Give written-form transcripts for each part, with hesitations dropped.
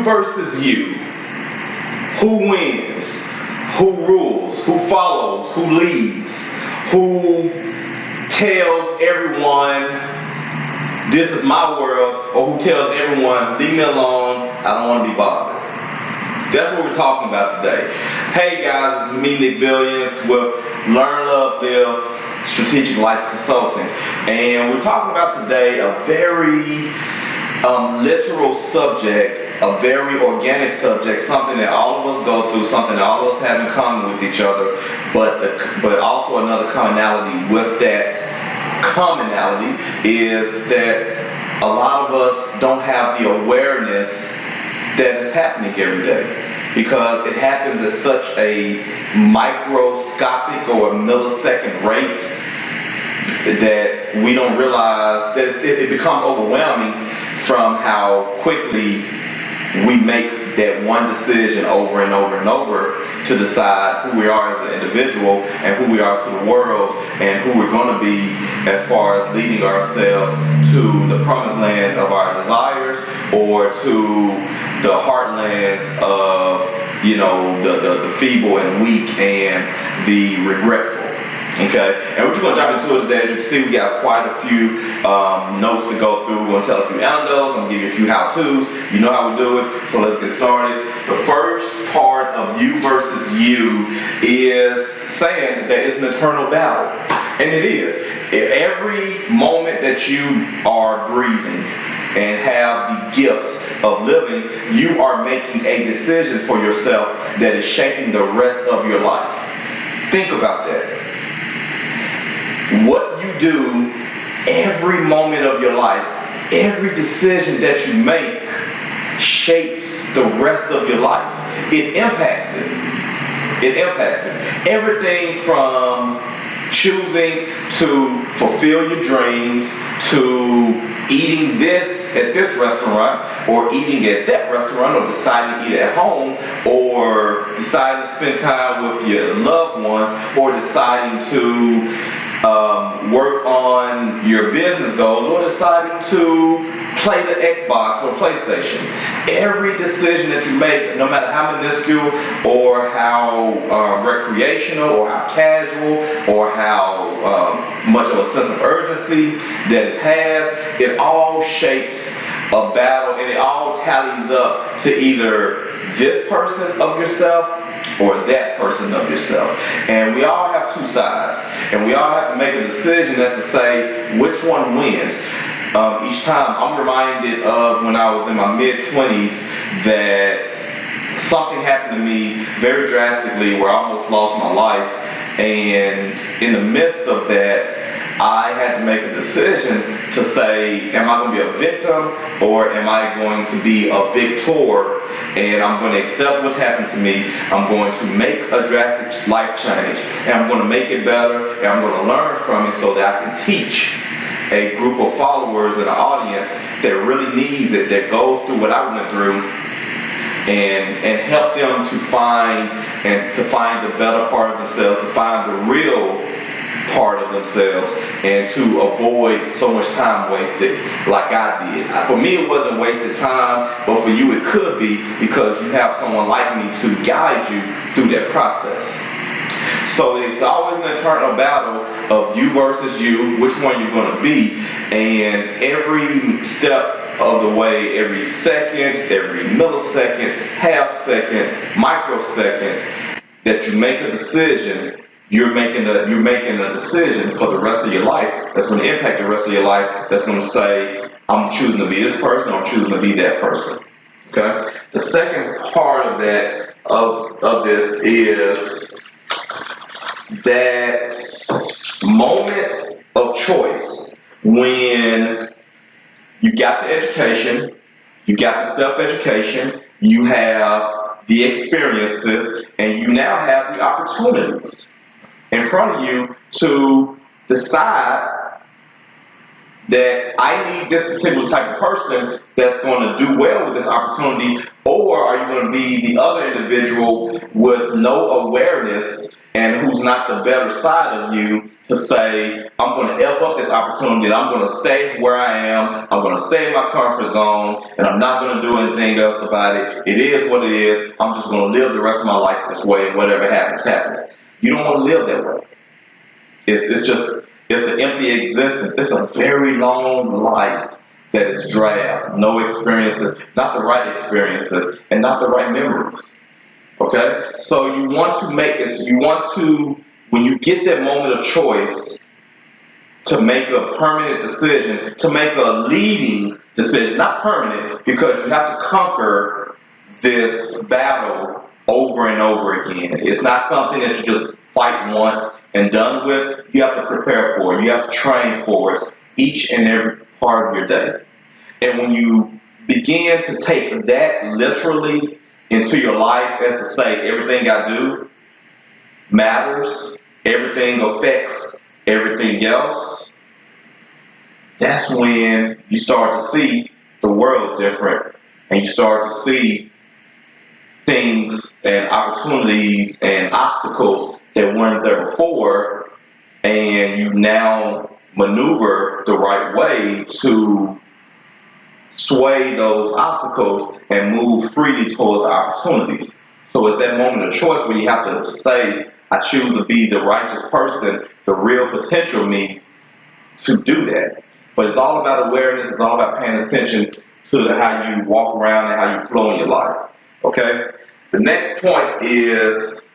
You versus you. Who wins? Who rules? Who follows? Who leads? Who tells everyone, this is my world, or who tells everyone, leave me alone, I don't want to be bothered? That's what we're talking about today. Hey guys, it's me, Nick Billions, with Learn, Love, Live Strategic Life Consulting. And we're talking about today a very literal subject, a very organic subject, something that all of us go through, something that all of us have in common with each other, but also another commonality with that commonality is that a lot of us don't have the awareness that is happening every day, because it happens at such a microscopic or a millisecond rate that we don't realize that it becomes overwhelming from how quickly we make that one decision over and over and over to decide who we are as an individual and who we are to the world and who we're going to be as far as leading ourselves to the promised land of our desires or to the heartlands of, you know, the feeble and weak and the regretful. Okay, and we're just going to jump into it today. As you can see, we got quite a few notes to go through. We're going to tell a few anecdotes. I'm going to give you a few how-tos. You know how we do it, so let's get started. The first part of you versus you is saying that it's an eternal battle. And it is. Every moment that you are breathing and have the gift of living, you are making a decision for yourself that is shaping the rest of your life. Think about that. What you do every moment of your life, every decision that you make shapes the rest of your life. It impacts it. It impacts it. Everything from choosing to fulfill your dreams to eating this at this restaurant or eating at that restaurant or deciding to eat at home or deciding to spend time with your loved ones or deciding to work on your business goals or deciding to play the Xbox or PlayStation. Every decision that you make, no matter how minuscule or how recreational or how casual or how much of a sense of urgency that it has, it all shapes a battle and it all tallies up to either this person of yourself or that person of yourself. And we all have two sides, and we all have to make a decision as to say which one wins. Each time I'm reminded of when I was in my mid-20s that something happened to me very drastically where I almost lost my life, and in the midst of that I had to make a decision to say, am I going to be a victim or am I going to be a victor? And I'm going to accept what happened to me. I'm going to make a drastic life change, and I'm going to make it better, and I'm going to learn from it so that I can teach a group of followers and an audience that really needs it, that goes through what I went through, and help them to find the better part of themselves, to find the real part of themselves, and to avoid so much time wasted like I did. For me, it wasn't wasted time, but for you it could be, because you have someone like me to guide you through that process. So it's always an eternal battle of you versus you, which one you're going to be, and every step of the way, every second, every millisecond, half second, microsecond that you make a decision, you're making a decision for the rest of your life that's going to impact the rest of your life, that's going to say, I'm choosing to be this person, I'm choosing to be that person. Okay? The second part of that, of this, is that moment of choice when you got the education, you got the self-education, you have the experiences, and you now have the opportunities in front of you to decide that I need this particular type of person that's going to do well with this opportunity, or are you going to be the other individual with no awareness and who's not the better side of you to say, I'm going to F up this opportunity, and I'm going to stay where I am, I'm going to stay in my comfort zone, and I'm not going to do anything else about it. It is what it is. I'm just going to live the rest of my life this way, and whatever happens, happens. You don't want to live that way. It's an empty existence. It's a very long life that is drab, no experiences, not the right experiences, and not the right memories. Okay? So you want to make this, when you get that moment of choice, to make a permanent decision, to make a leading decision, not permanent, because you have to conquer this battle over and over again. It's not something that you just fight once and done with. You have to prepare for it. You have to train for it each and every part of your day. And when you begin to take that literally into your life, as to say, everything I do matters, everything affects everything else, that's when you start to see the world different, and you start to see things and opportunities and obstacles that weren't there before, and you now maneuver the right way to sway those obstacles and move freely towards opportunities. So it's that moment of choice where you have to say, I choose to be the righteous person, the real potential me, to do that. But it's all about awareness. It's all about paying attention to how you walk around and how you flow in your life. Okay? The next point is,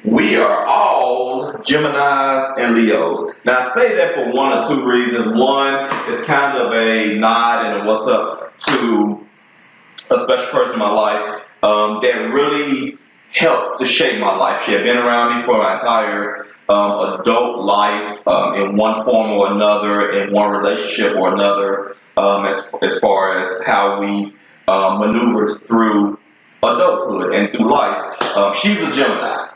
we are all Geminis and Leos. Now, I say that for one or two reasons. One is kind of a nod and a what's up to a special person in my life that really helped to shape my life. She had been around me for my entire adult life in one form or another, in one relationship or another, as far as how we maneuvered through adulthood and through life. She's a Gemini.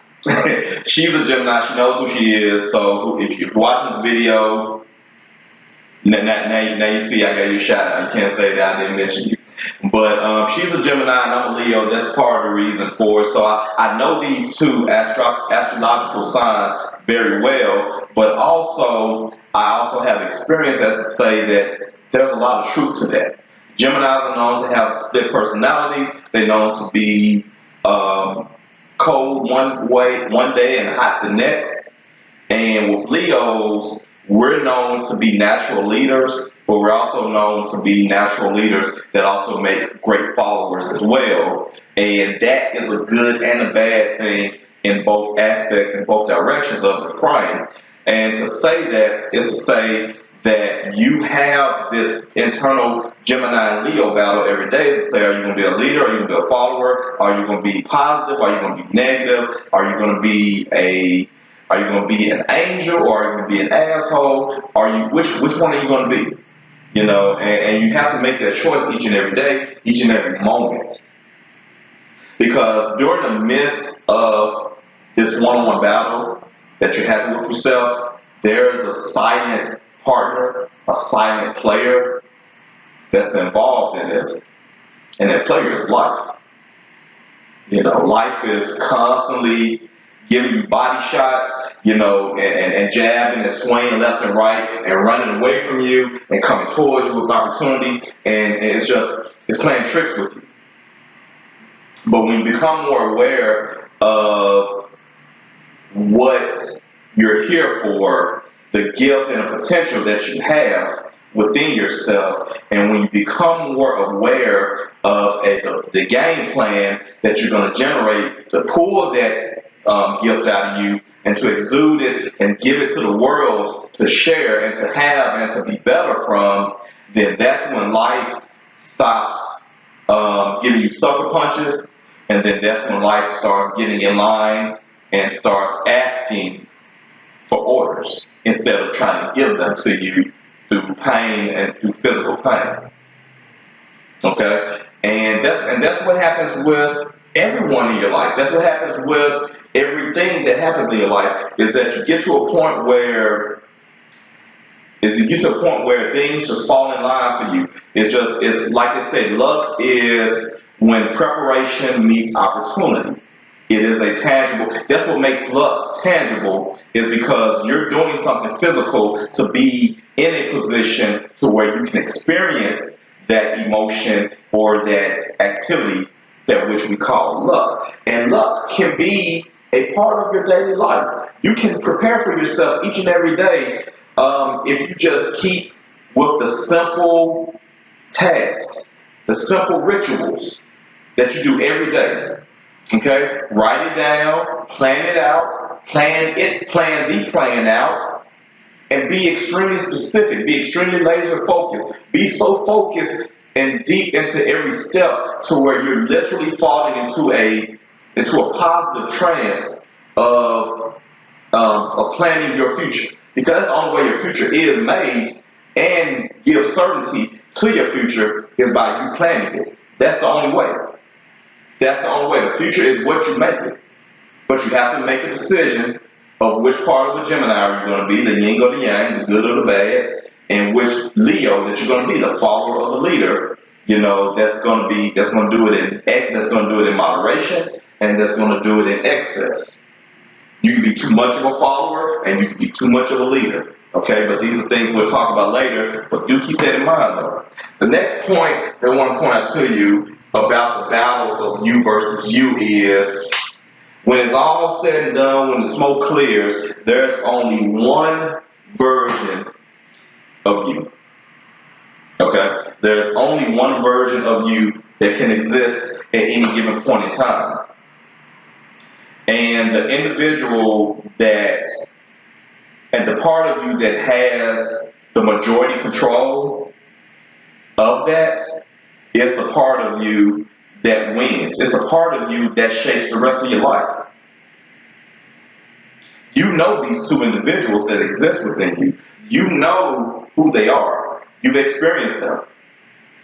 She's a Gemini. She knows who she is. So if you're watching this video, now you see I gave you a shout out. You can't say that I didn't mention you. But she's a Gemini and I'm a Leo. That's part of the reason for it. So I know these two astrological signs very well, but also I also have experience as to say that there's a lot of truth to that. Geminis are known to have split personalities. They're known to be cold one day and hot the next. And with Leos, we're known to be natural leaders, but we're also known to be natural leaders that also make great followers as well. And that is a good and a bad thing in both aspects, in both directions of the frame. And to say that is to say that you have this internal Gemini and Leo battle every day, is to say, are you going to be a leader? Are you going to be a follower? Are you going to be positive? Are you going to be negative? Are you going to be an angel, or are you going to be an asshole? Which one are you going to be? You know, and you have to make that choice each and every day, each and every moment. Because during the midst of this one-on-one battle that you're having with yourself, there's a silent partner, a silent player that's involved in this. And that player is life. You know, life is constantly giving you body shots, you know, and jabbing and swaying left and right and running away from you and coming towards you with opportunity, and it's playing tricks with you. But when you become more aware of what you're here for, the gift and the potential that you have within yourself, and when you become more aware of the game plan that you're going to generate to pull that gift out of you and to exude it and give it to the world to share and to have and to be better from, then that's when life stops giving you sucker punches, and then that's when life starts getting in line and starts asking for orders instead of trying to give them to you through pain and through physical pain. Okay? And that's what happens with everyone in your life. That's what happens with everything that happens in your life, is that you get to a point where things just fall in line for you. It's like I said, luck is when preparation meets opportunity. It is a tangible. That's what makes luck tangible, is because you're doing something physical to be in a position to where you can experience that emotion or that activity, that which we call luck. And luck can be a part of your daily life. You can prepare for yourself each and every day if you just keep with the simple tasks, the simple rituals that you do every day. Okay? Write it down, plan it out, plan the plan out, and be extremely specific, be extremely laser focused. Be so focused and deep into every step to where you're literally falling into a positive trance of planning your future. Because that's the only way your future is made, and give certainty to your future is by you planning it. That's the only way. That's the only way. The future is what you make it. But you have to make a decision of which part of the Gemini are you going to be, the yin or the yang, the good or the bad, and which Leo that you're going to be, the follower or the leader. You know, that's going to do it in moderation, and that's going to do it in excess. You can be too much of a follower, and you can be too much of a leader. Okay, but these are things we'll talk about later, but do keep that in mind though. The next point that I want to point out to you about the battle of you versus you is, when it's all said and done, when the smoke clears, there's only one version of you. Okay? There's only one version of you that can exist at any given point in time. And the individual and the part of you that has the majority control of that is the part of you that wins. It's a part of you that shapes the rest of your life. You know these two individuals that exist within you. You know who they are. You've experienced them.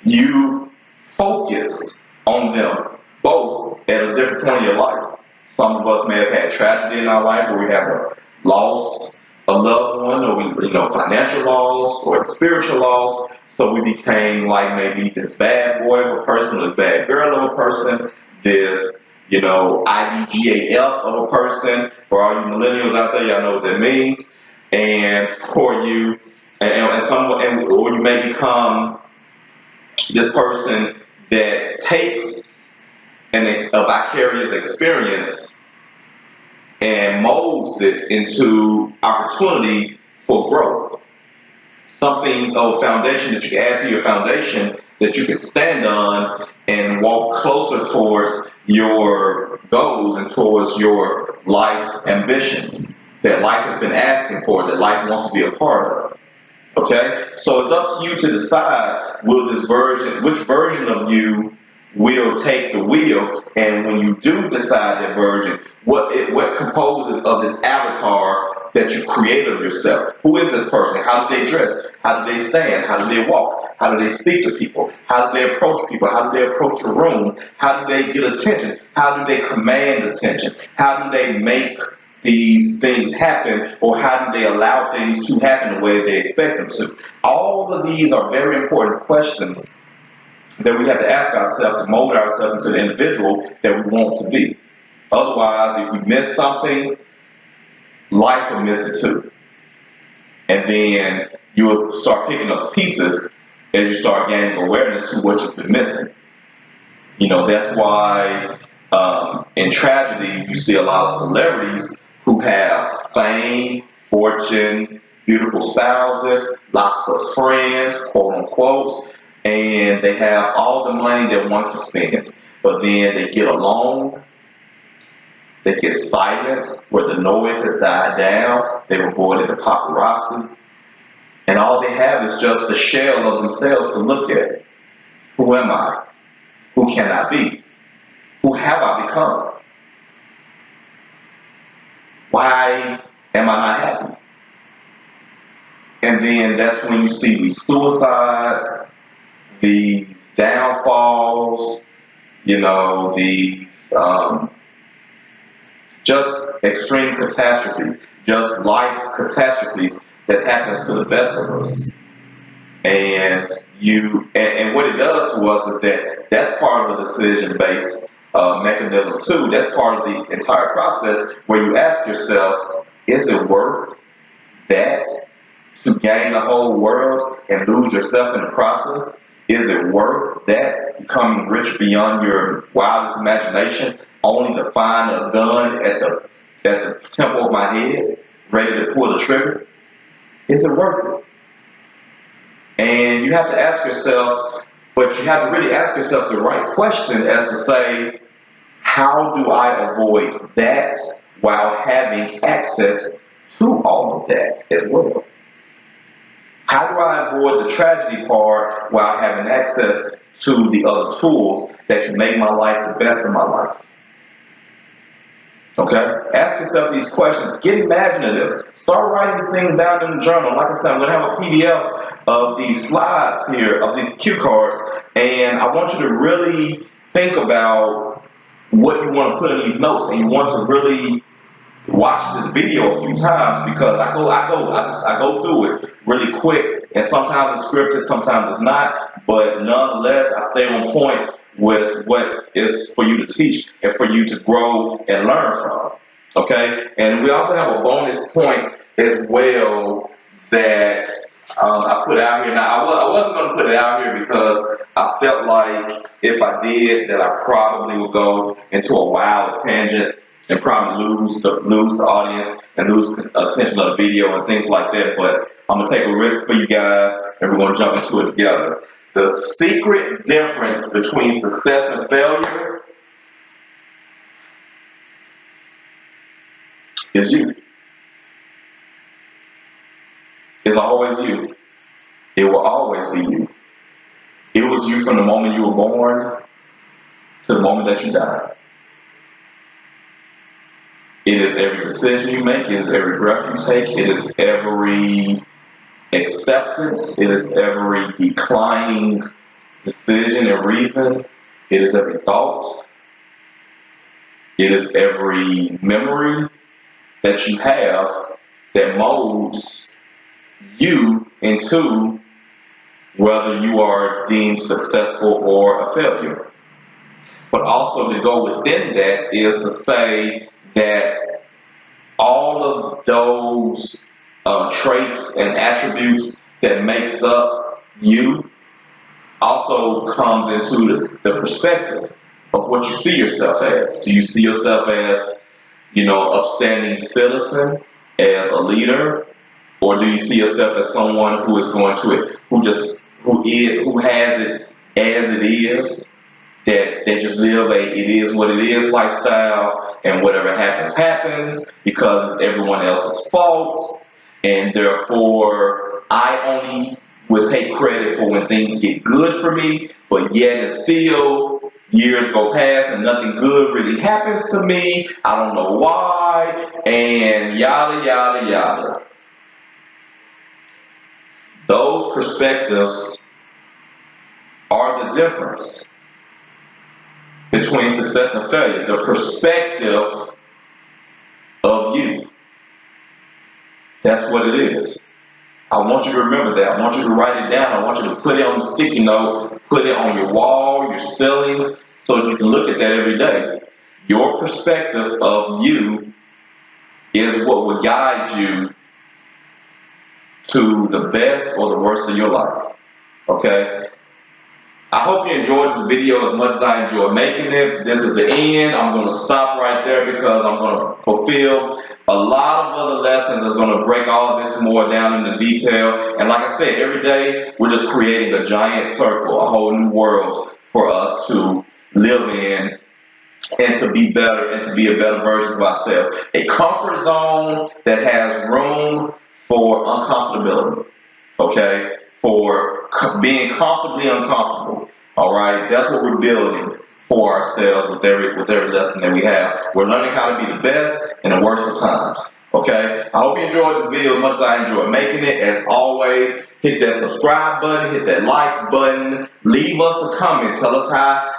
You've focused on them both at a different point in your life. Some of us may have had tragedy in our life where we have a loss, a loved one, or financial loss or spiritual loss. So we became like maybe this bad boy of a person, or this bad girl of a person, this IDGAF of a person. For all you millennials out there, y'all know what that means. And for you, or you may become this person that takes a vicarious experience and molds it into opportunity for growth. Something of a foundation that you can add to your foundation that you can stand on and walk closer towards your goals and towards your life's ambitions that life has been asking for, that life wants to be a part of. Okay? So it's up to you to decide which version of you will take the wheel, and when you do decide that version, what composes of this avatar that you create of yourself. Who is this person? How do they dress? How do they stand? How do they walk? How do they speak to people? How do they approach people? How do they approach a room? How do they get attention? How do they command attention? How do they make these things happen, or how do they allow things to happen the way they expect them to? All of these are very important questions that we have to ask ourselves to mold ourselves into the individual that we want to be. Otherwise, if we miss something, life will miss it too. And then you will start picking up the pieces as you start gaining awareness to what you've been missing. That's why in tragedy, you see a lot of celebrities who have fame, fortune, beautiful spouses, lots of friends, quote unquote, and they have all the money that one can spend. But then they get alone, they get silent, where the noise has died down, they've avoided the paparazzi, and all they have is just a shell of themselves to look at. Who am I? Who can I be? Who have I become? Why am I not happy? And then that's when you see these suicides, these downfalls, these just extreme catastrophes, just life catastrophes that happens to the best of us. And what it does to us is that's part of a decision based mechanism too. That's part of the entire process where you ask yourself, is it worth that to gain the whole world and lose yourself in the process? Is it worth that, becoming rich beyond your wildest imagination, only to find a gun at the temple of my head, ready to pull the trigger? Is it worth it? And you have to ask yourself, but you have to really ask yourself the right question as to say, how do I avoid that while having access to all of that as well? How do I avoid the tragedy part while having access to the other tools that can make my life the best of my life? Okay? Ask yourself these questions. Get imaginative. Start writing these things down in the journal. Like I said, I'm going to have a PDF of these slides here, of these cue cards, and I want you to really think about what you want to put in these notes, and you want to really watch this video a few times, because I go through it really quick, and sometimes it's scripted, sometimes it's not, but nonetheless I stay on point with what is for you to teach and for you to grow and learn from. Okay, and we also have a bonus point as well that I put out here. Now I wasn't going to put it out here because I felt like if I did, that I probably would go into a wild tangent and probably lose the audience and lose attention of the video and things like that. But I'm gonna take a risk for you guys, and we're gonna jump into it together. The secret difference between success and failure is you. It's always you. It will always be you. It was you from the moment you were born to the moment that you die. It is every decision you make. It is every breath you take. It is every acceptance. It is every declining decision and reason. It is every thought. It is every memory that you have that molds you into whether you are deemed successful or a failure. But also to go within that is to say that all of those traits and attributes that makes up you also comes into the perspective of what you see yourself as. Do you see yourself as, upstanding citizen, as a leader, or do you see yourself as someone who is going to who has it as it is? That they just live a it is what it is lifestyle, and whatever happens, happens, because it's everyone else's fault, and therefore I only will take credit for when things get good for me, but yet and still years go past and nothing good really happens to me. I don't know why, and yada yada yada. Those perspectives are the difference between success and failure. The perspective of you. That's what it is. I want you to remember that. I want you to write it down. I want you to put it on the sticky note, put it on your wall, your ceiling, so you can look at that every day. Your perspective of you is what will guide you to the best or the worst of your life. Okay? I hope you enjoyed this video as much as I enjoyed making it. This is the end. I'm going to stop right there because I'm going to fulfill a lot of other lessons that's going to break all of this more down into detail. And like I said, every day we're just creating a giant circle, a whole new world for us to live in and to be better and to be a better version of ourselves. A comfort zone that has room for uncomfortability, okay? For being comfortably uncomfortable, all right? That's what we're building for ourselves with every lesson that we have. We're learning how to be the best in the worst of times, okay? I hope you enjoyed this video as much as I enjoyed making it. As always, hit that subscribe button, hit that like button, leave us a comment. Tell us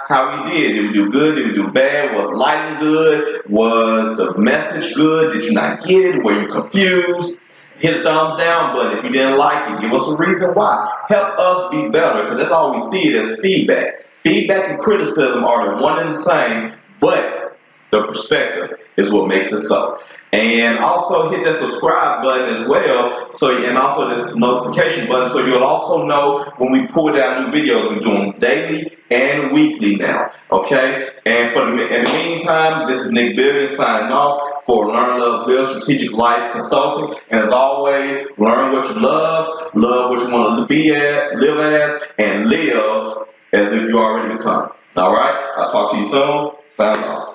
how we did. Did we do good? Did we do bad? Was lighting good? Was the message good? Did you not get it? Were you confused? Hit the thumbs down button if you didn't like it. Give us a reason why. Help us be better, because that's all we see it as feedback. Feedback and criticism are the one and the same, but the perspective is what makes it so. And also hit that subscribe button as well, and also this notification button, so you'll also know when we pull down new videos. We're doing daily and weekly now, okay? And in the meantime, this is Nick Billion signing off for Learn, Love, Build Strategic Life Consulting. And as always, learn what you love what you want to live as, and live as if you already become. All right? I'll talk to you soon. Sign off.